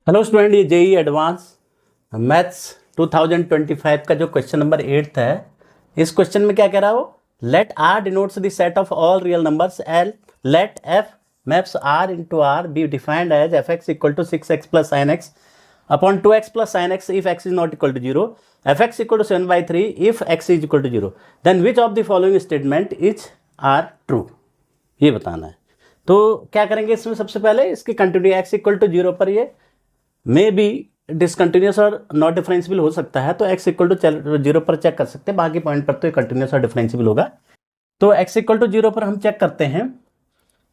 Hello student, ये JEE advance maths 2025 का जो क्वेश्चन नंबर 8 है, इस क्वेश्चन में क्या कह रहा हो, let R denotes the set of all real numbers L let f maps R into R be defined as f x equal to 6x plus sine x upon 2x plus sine x if x is not equal to 0, f x equal to 7/3 if x is equal to 0, then which of the following statement is are true, ये बताना है। तो क्या करेंगे इसमें, सबसे पहले इसकी कंटिन्यू एक्स इक्वल टू 0 पर ये मे बी डिसकंटिन्यूस और नॉट डिफरेंशियल हो सकता है, तो x इक्वल टू 0 पर चेक कर सकते हैं, बाकी पॉइंट पर तो कंटिन्यूस और डिफरेंशियल होगा। तो x इक्वल टू 0 पर हम चेक करते हैं,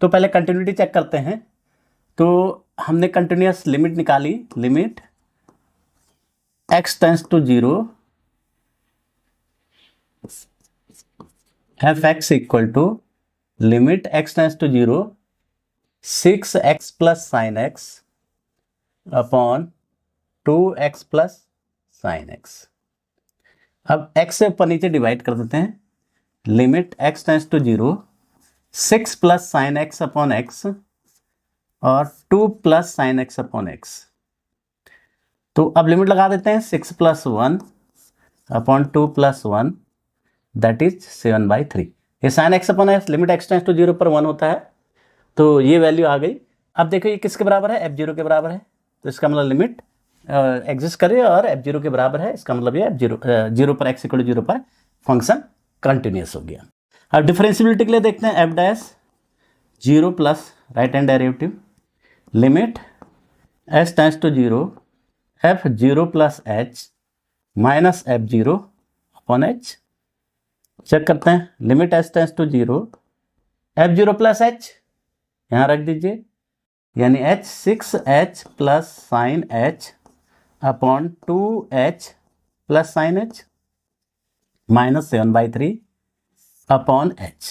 तो पहले कंटिन्यूटी चेक करते हैं। तो हमने कंटिन्यूस लिमिट निकाली, limit x tends to 0 f x equal to limit x tends to 0 6x plus sine x upon 2x plus sine x. अब x से ऊपर नीचे डिवाइड कर देते हैं, limit x tends to 0 6 plus sine x upon x और 2 plus sine x upon x. तो अब लिमिट लगा देते हैं, 6 plus 1 upon 2 plus 1 that is 7/3। ये sine x upon x limit x tends to 0 पर 1 होता है, तो ये वैल्यू आ गई। अब देखो ये किसके बराबर है, f0 के बराबर है, तो इसका मतलब लिमिट एग्जिस्ट करे और f0 के बराबर है, इसका मतलब ये f0 पर x इक्वल टू 0 पर फंक्शन कंटिन्यूस हो गया। अब डिफरेंशियबिलिटी के लिए देखते हैं, f dash 0 plus right hand derivative limit s tends to 0 f0 plus h minus f0 upon h। Check करते हैं, limit s tends to 0 f0 plus h यहाँ रख दीजिए, यानी h 6h plus sine h upon 2h plus sine h minus 7/3 upon h।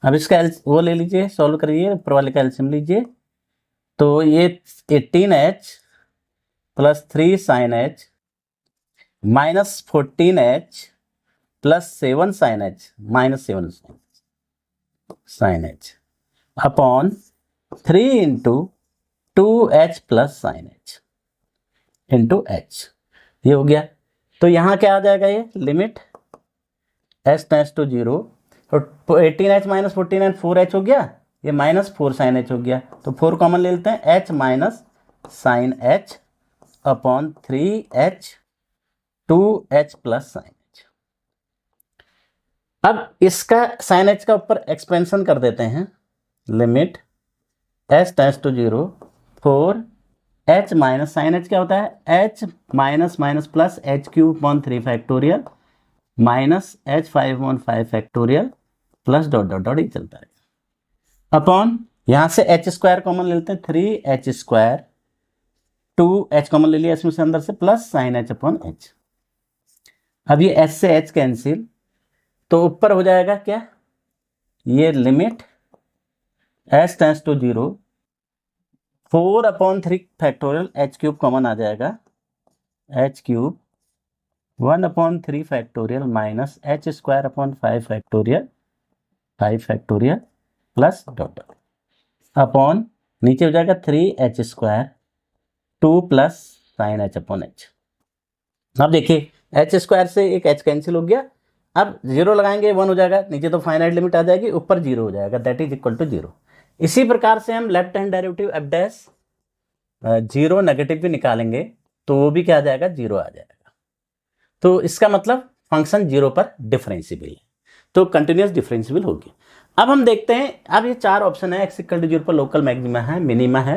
अब इसका वो ले लीजिए, सॉल्व करिए, ऊपर वाले का एलसीएम लीजिए, तो ये 18h plus 3 sine h minus 14h plus 7 sine h minus 7 sine h upon 3 into 2h plus sine h into h, ये हो गया। तो यहाँ क्या आ जाएगा, ये लिमिट s टेंस टू 0, तो 18h माइनस 14 4h हो गया, ये माइनस 4 साइन h हो गया, तो 4 कॉमन ले लेते हैं, h minus sine h upon 3h 2h plus sine h। अब इसका साइन h का ऊपर एक्सपेंशन कर देते हैं, limit s tends to 0 4 h minus sine h क्या होता है, h minus minus plus h cube upon 3 factorial minus h 5 upon 5 factorial plus dot dot dot, ये चलता है अपॉन, यहाँ से h स्क्वायर कॉमन ले लेते हैं, 3h स्क्वायर 2h कॉमन ले लिया इसमें से अंदर से, plus sine h upon h। अब ये h से h कैंसिल, तो ऊपर हो जाएगा क्या, ये limit s tends to 0 4 upon 3 factorial h cube common आ जाएगा, h cube 1 upon 3 factorial minus h square upon 5 factorial plus dot upon नीचे हो जाएगा 3h square 2 plus sine h upon h। अब देखिए h स्क्वायर से एक h कैंसिल हो गया, अब 0 लगाएंगे 1 हो जाएगा, नीचे तो फाइनाइट लिमिट आ जाएगी, ऊपर 0 हो जाएगा, दैट इज इक्वल टू 0। इसी प्रकार से हम left hand derivative f dash 0 negative भी निकालेंगे, तो वो भी क्या आ जाएगा, 0 आ जाएगा। तो इसका मतलब फंक्शन 0 पर डिफरेंशिएबल है, तो कंटिन्यूस डिफरेंशिएबल होगी। अब हम देखते हैं, अब ये 4 ऑप्शन है, x इक्वल टू 0 पर लोकल मैक्सिमा है, मिनिमा है,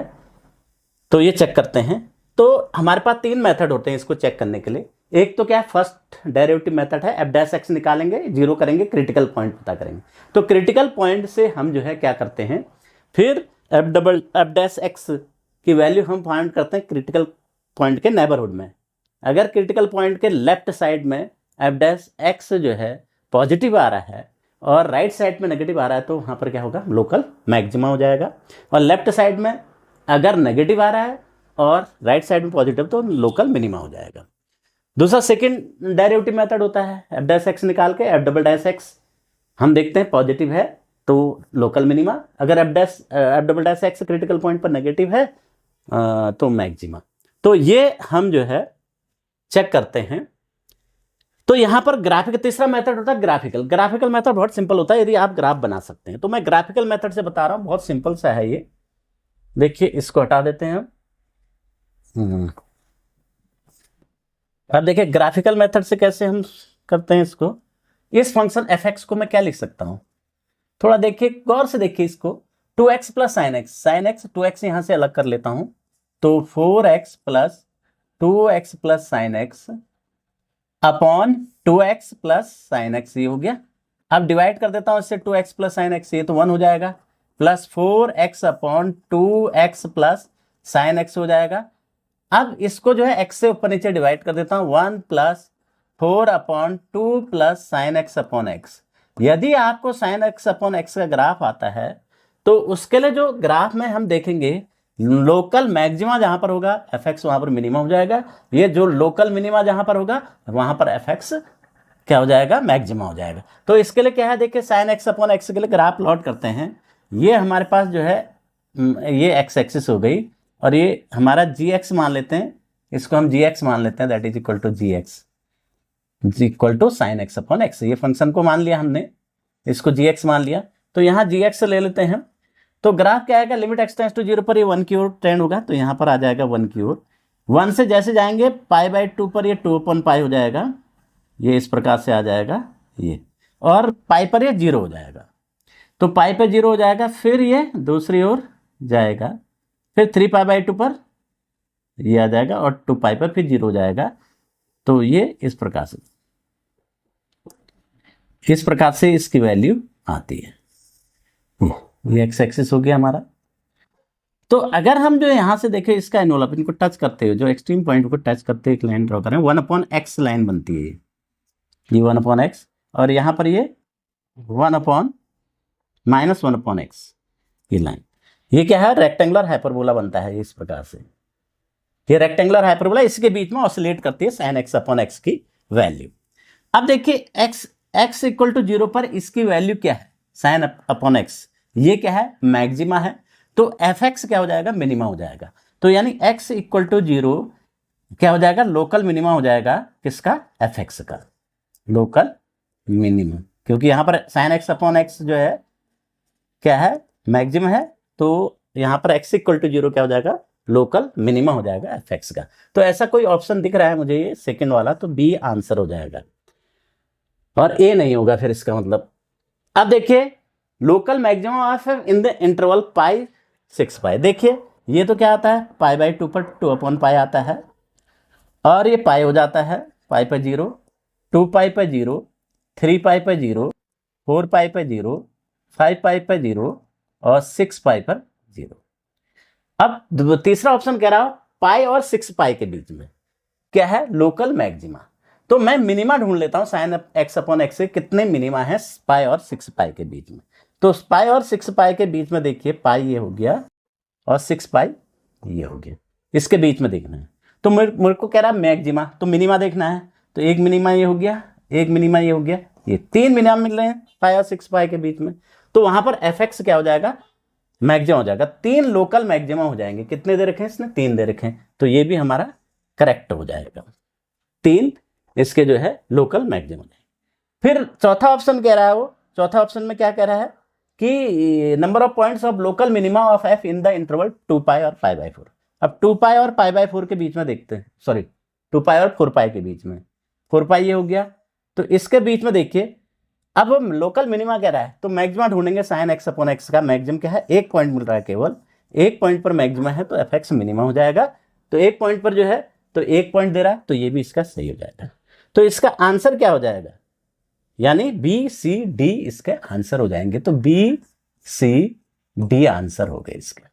तो ये चेक करते हैं। तो हमारे पास 3 मेथड होते हैं इसको चेक करने के लिए। एक तो क्या है, फर्स्ट डेरिवेटिव मेथड है, f डैश x निकालेंगे, 0 करेंगे, क्रिटिकल पॉइंट पता करेंगे। तो क्रिटिकल पॉइंट से हम जो है क्या करते हैं, फिर f डैश x की वैल्यू हम फाइंड करते हैं क्रिटिकल पॉइंट के नेबरहुड में। अगर क्रिटिकल पॉइंट के लेफ्ट साइड में f डैश x जो है पॉजिटिव आ रहा है और राइट साइड में नेगेटिव आ रहा है, तो वहाँ पर क्या होगा, लोकल मैक्सिमा हो जाएगा। और लेफ्ट साइड में अगर नेगेटिव आ रहा है और राइट साइड में पॉजिटिव, तो लोकल मिनिमा हो जाएगा। दूसरा सेकंड डेरिवेटिव मेथड होता है, f डैश x निकाल के f डबल डैश x हम देखते हैं पॉजिटिव है तो लोकल मिनिमा, अगर f double dash x critical point पर नेगेटिव है तो मैक्सिमा। तो ये हम जो है चेक करते हैं। तो यहां पर ग्राफिक, तीसरा मेथड होता है ग्राफिकल। ग्राफिकल मेथड बहुत सिंपल होता है, यदि आप ग्राफ बना सकते हैं। तो मैं ग्राफिकल मेथड से बता रहा हूं, बहुत सिंपल सा है ये। देखिए इसको हटा देते हैं हम। अब देखिए ग्राफिकल मेथड से कैसे हम करते हैं इसको। इस फंक्शन एफ एक्स को मैं क्या लिख सकता हूं, थोड़ा देखिए गौर से देखिए इसको। 2x plus sine x, sine x 2x यहां से अलग कर लेता हूं, तो 4x plus 2x plus sine x upon 2x plus sine x, ये हो गया। अब डिवाइड कर देता हूं इससे 2x प्लस साइन एक्स, ये तो 1 हो जाएगा, plus 4x upon 2x plus sine x हो जाएगा। अब इसको जो है x से ऊपर नीचे डिवाइड कर देता हूं, 1 plus 4 upon 2 plus sine x upon x. यदि आपको साइन एक्स अपॉन एक्स का ग्राफ आता है तो उसके लिए जो ग्राफ में हम देखेंगे, लोकल मैक्सिमा जहां पर होगा एफ एक्स वहां पर मिनिमम हो जाएगा, ये जो लोकल मिनिमा जहां पर होगा वहां पर एफ एक्स क्या हो जाएगा, मैक्सिमा हो जाएगा। तो इसके लिए क्या है, देखिए साइन एक्स अपॉन एक्स के लिए ग्राफ प्लॉट करते हैं। ये हमारे पास जो है ये एक्स एक्सिस हो गई, और ये हमारा जी एक्स मान लेते हैं, इसको हम जी एक्स मान लेते हैं, that is equal to G x equal to sine x upon x. ये फंक्शन को मान लिया हमने, इसको जी एक्स मान लिया, तो यहाँ जी एक्स ले लेते हैं। तो ग्राफ क्या आएगा, लिमिट एक्स टेंड्स टू 0 पर ये 1 की ओर ट्रेंड होगा, तो यहाँ पर आ जाएगा 1 की ओर। 1 से जैसे जाएंगे π/2 पर ये 2/π हो जाएगा, ये इस प्रकार से आ जाएगा ये, और पाई पर ये 0 हो जाएगा। तो पाई पे 0 हो जाएगा, फिर ये दूसरी ओर जाएगा, फिर 3π/2 पर ये आ जाएगा, और 2π पर फिर 0 हो जाएगा। तो ये इस प्रकार से इसकी वैल्यू आती है। ये एक्स एक्सिस हो गया हमारा। तो अगर हम जो यहां से देखें इसका एनवलप, इनको टच करते हुए जो एक्सट्रीम पॉइंट को टच करते हुए एक लाइन ड्रॉ करें, 1/x लाइन बनती है ये 1/x, और यहां पर ये 1/-1/x ये लाइन, ये क्या है, रेक्टेंगुलर हाइपरबोला बनता है इस प्रकार से। ये रेक्टेंगुलर हाइपरबोला, इसके बीच में ऑसिलेट करती है साइन एक्स अपॉन एक्स की वैल्यू। अब देखिए x इक्वल टू 0 पर इसकी वैल्यू क्या है, साइन अपॉन एक्स, ये क्या है, मैक्सिमा है। तो एफ एक्स क्या हो जाएगा, मिनिमा हो जाएगा। तो यानी x इक्वल टू 0 क्या हो जाएगा, लोकल मिनिमा हो जाएगा, किसका, एफ एक्स का लोकल मिनिमा, क्योंकि यहां पर साइन एक्स अपॉन एक्स जो है क्या है, मैक्सिमा है। तो यहां पर x इक्वल टू 0 क्या हो जाएगा, लोकल मिनिमा हो जाएगा एफ एक्स का। तो ऐसा कोई ऑप्शन दिख रहा है मुझे ये सेकंड वाला, तो बी आंसर हो जाएगा, और ए नहीं होगा फिर इसका मतलब। अब देखिए local maximum of in the interval π/6π, देखिए ये तो क्या आता है, π/2 पर 2/π आता है, और ये पाई हो जाता है पाई पर 0, 2π पर 0, 3π पर 0, 4π पर 0, 5π पर 0, और 6π पर 0। अब तीसरा ऑप्शन कह रहा हूं पाई और 6π के बीच में क्या है, लोकल मैक्सिमा। तो मैं मिनिमा ढूंढ लेता हूं साइन एक्स अपॉन एक्स से, कितने मिनिमा है पाई और 6π के बीच में। तो पाई और 6π के बीच में देखिए, पाई ये हो गया और 6π ये हो गया, इसके बीच में देखना है। तो मेरे को कह रहा है मैक्सिमा, तो मिनिमा देखना है, तो एक मिनिमा ये हो गया, एक मिनिमा ये हो गया, ये 3 मिनिमा मिल रहे हैं पाई और 6π के बीच में। तो वहां पर एफ एक्स क्या हो जाएगा, मैक्सिमा हो जाएगा। 3 लोकल मैक्सिमा हो जाएंगे, कितने दे रखे हैं इसने, 3 दे रखे हैं, तो ये भी हमारा करेक्ट हो जाएगा, 3 इसके जो है लोकल मैक्सिमा। फिर चौथा ऑप्शन कह रहा है वो, चौथा ऑप्शन में क्या कह रहा है कि number of points of local minima of F in the interval 2π और π/4। अब 2π और π/4 के बीच में देखते हैं, सॉरी 2π और 4π के बीच में, 4π ये हो गया, तो इसके बीच में देखिए अब हम लोकल मिनिमा कह रहा है, तो मैक्सिमा ढूंढेंगे साइन एक्स अपॉन एक्स का। मैक्सिमम क्या है, एक पॉइंट मिल रहा है, केवल एक पॉइंट पर मैक्सिमा है, तो एफ एक्स मिनिमा हो जाएगा। तो एक पॉइंट पर जो है तो एक पॉइंट दे रहा है, तो ये भी इसका सही हो जाएगा। तो इसका आंसर क्या हो जाएगा, यानी बी सी डी इसके आंसर हो जाएंगे। तो बी सी डी आंसर हो गए इसके।